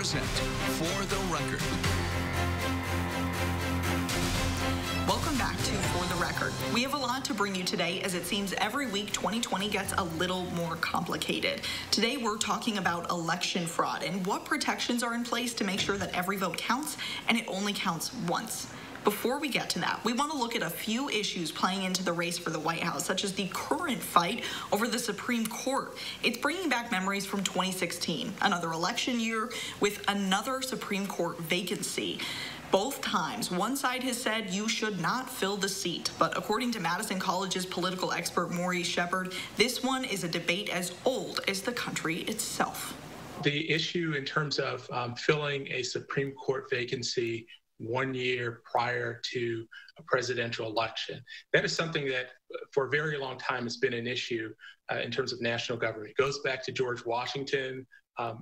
present For the Record. Welcome back to For the Record. We have a lot to bring you today, as it seems every week 2020 gets a little more complicated. Today we're talking about election fraud and what protections are in place to make sure that every vote counts and it only counts once. Before we get to that, we want to look at a few issues playing into the race for the White House, such as the current fight over the Supreme Court. It's bringing back memories from 2016, another election year with another Supreme Court vacancy. Both times, one side has said you should not fill the seat. But according to Madison College's political expert Maurice Shepard, this one is a debate as old as the country itself. The issue in terms of filling a Supreme Court vacancy 1 year prior to a presidential election, that is something that for a very long time has been an issue in terms of national government. It goes back to George Washington,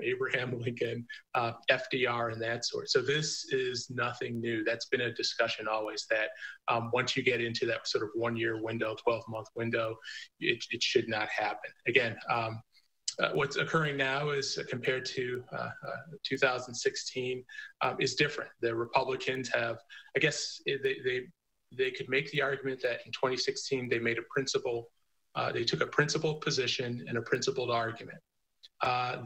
Abraham Lincoln, FDR, and that sort. So this is nothing new. That's been a discussion always, that once you get into that sort of 1 year window, 12-month window, it should not happen. Again, what's occurring now is compared to 2016 is different. The Republicans have, I guess they could make the argument that in 2016 they took a principled position and a principled argument.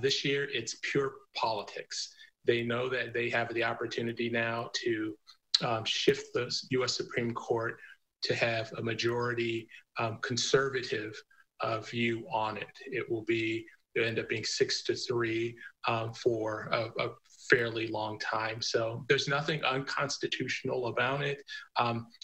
This year it's pure politics. They know that they have the opportunity now to shift the U.S. Supreme Court to have a majority conservative view on it. It'll end up being 6-3 for a fairly long time. So there's nothing unconstitutional about it.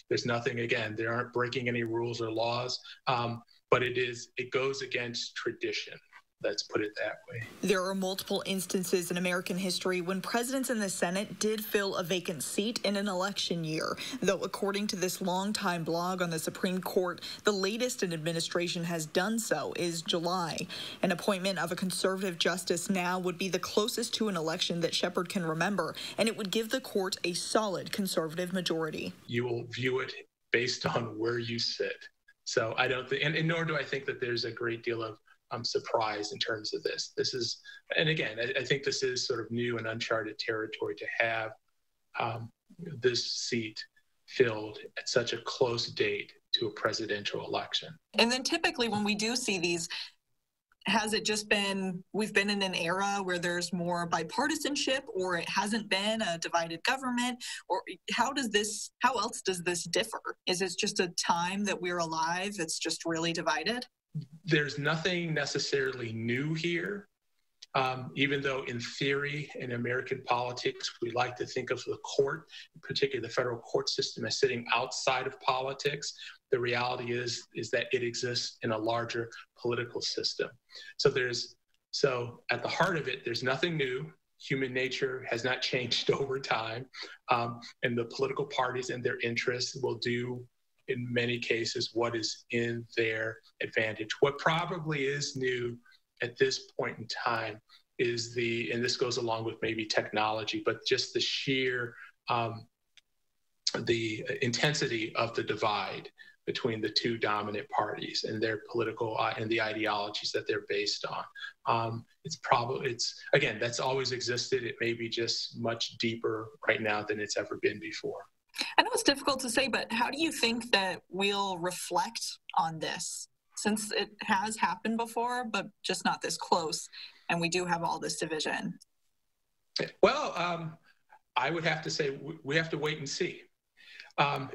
There's nothing, again, they aren't breaking any rules or laws, but it goes against tradition. Let's put it that way. There are multiple instances in American history when presidents in the Senate did fill a vacant seat in an election year, though according to this longtime blog on the Supreme Court, the latest an administration has done so is July. An appointment of a conservative justice now would be the closest to an election that Shepard can remember, and it would give the court a solid conservative majority. You will view it based on where you sit. So I don't think, and nor do I think that there's a great deal of surprise in terms of this. And again, I think this is sort of new and uncharted territory to have this seat filled at such a close date to a presidential election. And then typically when we do see these, has it just been, we've been in an era where there's more bipartisanship, or it hasn't been a divided government, or how else does this differ? Is it just a time that we're alive, it's just really divided? There's nothing necessarily new here, even though in theory in American politics, we like to think of the court, particularly the federal court system, as sitting outside of politics. The reality is that it exists in a larger political system. So at the heart of it, there's nothing new. Human nature has not changed over time, and the political parties and their interests will do in many cases what is in their advantage. What probably is new at this point in time is and this goes along with maybe technology, but just the sheer, the intensity of the divide between the two dominant parties and their political and the ideologies that they're based on. Again, that's always existed. It may be just much deeper right now than it's ever been before. I know it's difficult to say, but how do you think that we'll reflect on this, since it has happened before, but just not this close, and we do have all this division? Well, I would have to say we have to wait and see.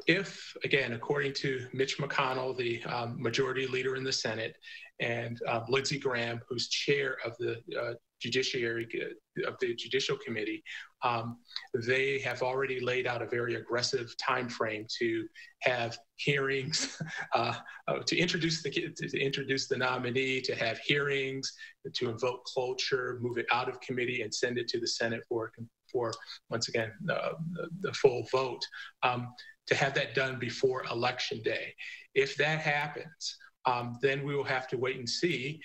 If, again, according to Mitch McConnell, the majority leader in the Senate, and Lindsey Graham, who's chair of the Judicial Committee, they have already laid out a very aggressive time frame to have hearings, to introduce the nominee, to have hearings, to invoke cloture, move it out of committee, and send it to the Senate for once again the full vote. To have that done before Election Day. If that happens, then we will have to wait and see,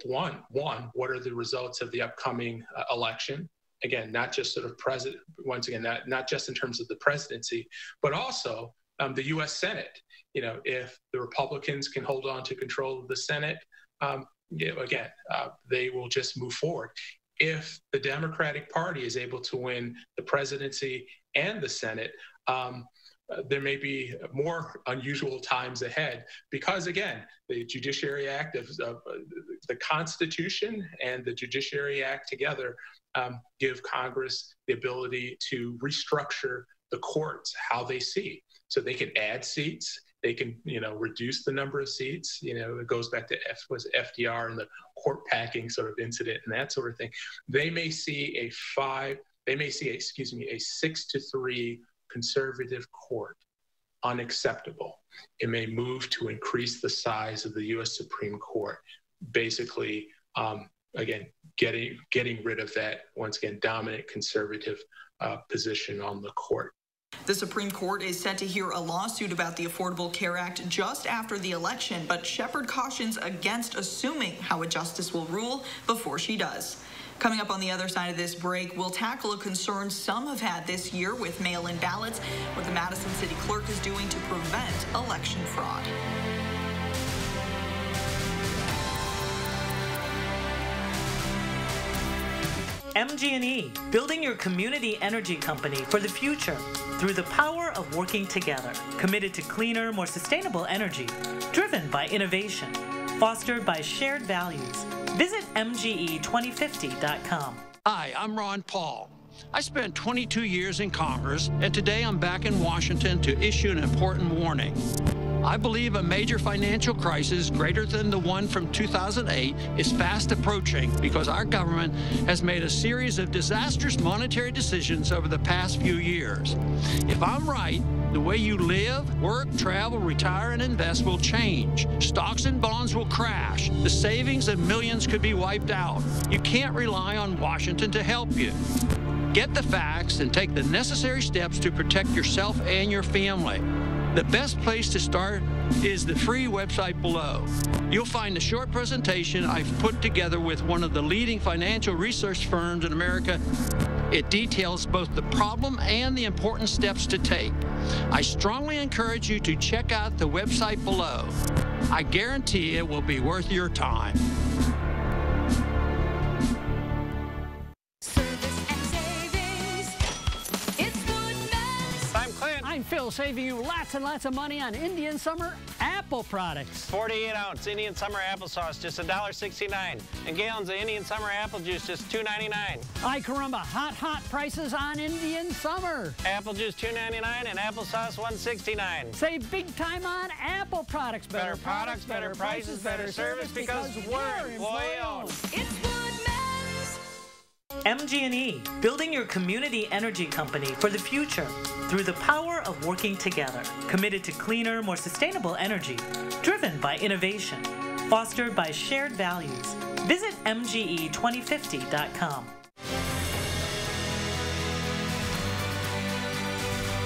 one, what are the results of the upcoming election? Again, not just sort of once again, not just in terms of the presidency, but also the U.S. Senate. If the Republicans can hold on to control of the Senate, again, they will just move forward. if the Democratic Party is able to win the presidency and the Senate, there may be more unusual times ahead because, again, the Judiciary Act of the Constitution and the Judiciary Act together give Congress the ability to restructure the courts how they see. So they can add seats. They can, reduce the number of seats. It goes back to FDR and the court packing sort of incident and that sort of thing. They may see a 6-3 conservative court unacceptable. It may move to increase the size of the U.S. Supreme Court, basically, again, getting rid of that, once again, dominant conservative position on the court. The Supreme Court is set to hear a lawsuit about the Affordable Care Act just after the election, but Shepard cautions against assuming how a justice will rule before she does. Coming up on the other side of this break, we'll tackle a concern some have had this year with mail-in ballots, what the Madison City Clerk is doing to prevent election fraud. MG&E, building your community energy company for the future through the power of working together. Committed to cleaner, more sustainable energy, driven by innovation, fostered by shared values. Visit MGE2050.com. Hi, I'm Ron Paul. I spent 22 years in Congress, and today I'm back in Washington to issue an important warning. I believe a major financial crisis greater than the one from 2008 is fast approaching because our government has made a series of disastrous monetary decisions over the past few years. If I'm right, the way you live, work, travel, retire, and invest will change. Stocks and bonds will crash. The savings of millions could be wiped out. You can't rely on Washington to help you. Get the facts and take the necessary steps to protect yourself and your family. The best place to start is the free website below. You'll find a short presentation I've put together with one of the leading financial research firms in America. It details both the problem and the important steps to take. I strongly encourage you to check out the website below. I guarantee it will be worth your time. I'm Phil, saving you lots and lots of money on Indian Summer apple products. 48-ounce Indian Summer applesauce, just $1.69. And gallons of Indian Summer apple juice, just $2.99. Ay caramba, hot prices on Indian Summer. Apple juice $2.99 and applesauce $1.69. Save big time on apple products. Better products, better prices, better service because we're employee-owned. It's Woodman's. MG&E, building your community energy company for the future through the power of working together. Committed to cleaner, more sustainable energy, driven by innovation, fostered by shared values. Visit MGE2050.com.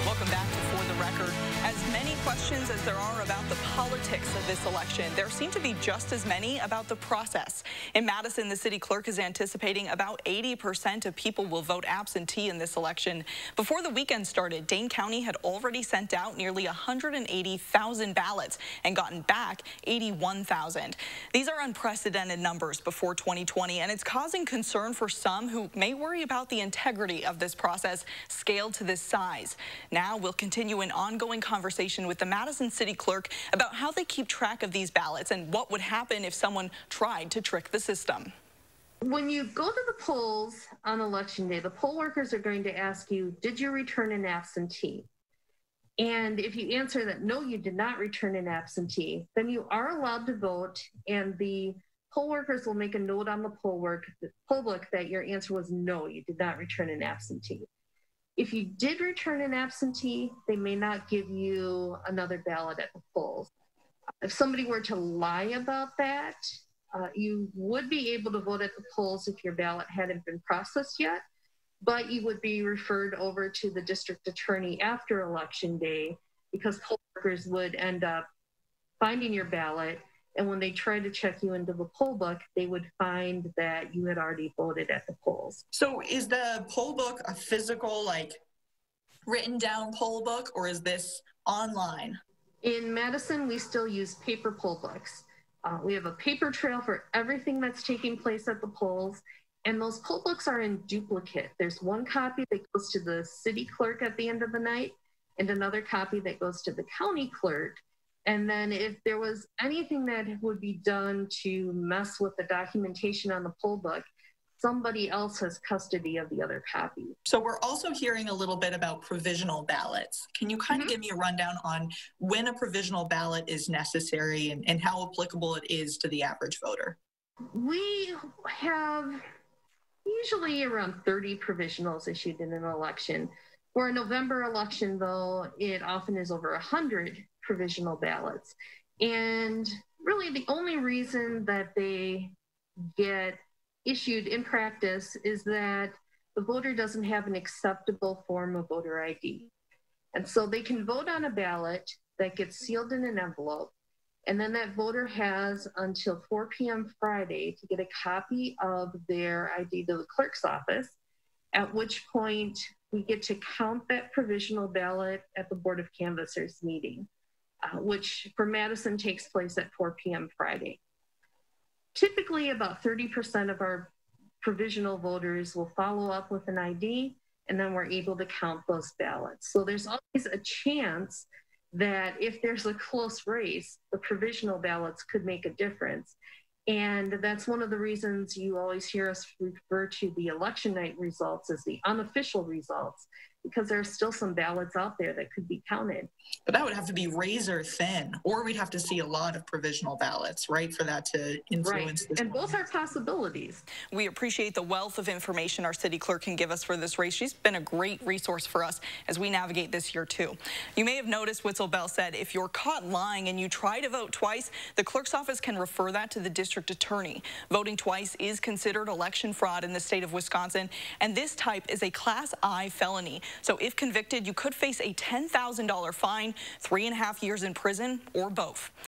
Welcome back to For the Record. As many questions as there are about the politics of this election, there seem to be just as many about the process. In Madison, the city clerk is anticipating about 80% of people will vote absentee in this election. Before the weekend started, Dane County had already sent out nearly 180,000 ballots and gotten back 81,000. These are unprecedented numbers before 2020, and it's causing concern for some who may worry about the integrity of this process scaled to this size. Now we'll continue an ongoing conversation with the Madison City Clerk about how they keep track of these ballots and what would happen if someone tried to trick the system. When you go to the polls on election day, the poll workers are going to ask you, did you return an absentee? And if you answer that no, you did not return an absentee, then you are allowed to vote, and the poll workers will make a note on the poll book that your answer was no, you did not return an absentee. If you did return an absentee, they may not give you another ballot at the polls. If somebody were to lie about that, you would be able to vote at the polls if your ballot hadn't been processed yet, but you would be referred over to the district attorney after Election Day because poll workers would end up finding your ballot, and when they try to check you into the poll book, they would find that you had already voted at the polls. So is the poll book a physical, written down poll book, or is this online? In Madison, we still use paper poll books. We have a paper trail for everything that's taking place at the polls, And those poll books are in duplicate. There's one copy that goes to the city clerk at the end of the night and another copy that goes to the county clerk. And then if there was anything that would be done to mess with the documentation on the poll book, somebody else has custody of the other copy. So we're also hearing a little bit about provisional ballots. Can you kind of give me a rundown on when a provisional ballot is necessary and how applicable it is to the average voter? We have usually around 30 provisionals issued in an election. For a November election, though, it often is over 100 provisional ballots. And really the only reason that they get issued in practice is that the voter doesn't have an acceptable form of voter ID. And so they can vote on a ballot that gets sealed in an envelope, and then that voter has until 4 p.m. Friday to get a copy of their ID to the clerk's office, at which point we get to count that provisional ballot at the Board of Canvassers meeting, which for Madison takes place at 4 p.m. Friday. Typically, about 30% of our provisional voters will follow up with an ID, and then we're able to count those ballots. So there's always a chance that if there's a close race, the provisional ballots could make a difference. And that's one of the reasons you always hear us refer to the election night results as the unofficial results, because there are still some ballots out there that could be counted. But that would have to be razor thin, or we'd have to see a lot of provisional ballots, right, for that to influence this. And both are possibilities. We appreciate the wealth of information our city clerk can give us for this race. She's been a great resource for us as we navigate this year, too. You may have noticed Witzel Bell said if you're caught lying and you try to vote twice, the clerk's office can refer that to the district attorney. Voting twice is considered election fraud in the state of Wisconsin, and this type is a Class I felony. So if convicted, you could face a $10,000 fine, 3.5 years in prison, or both.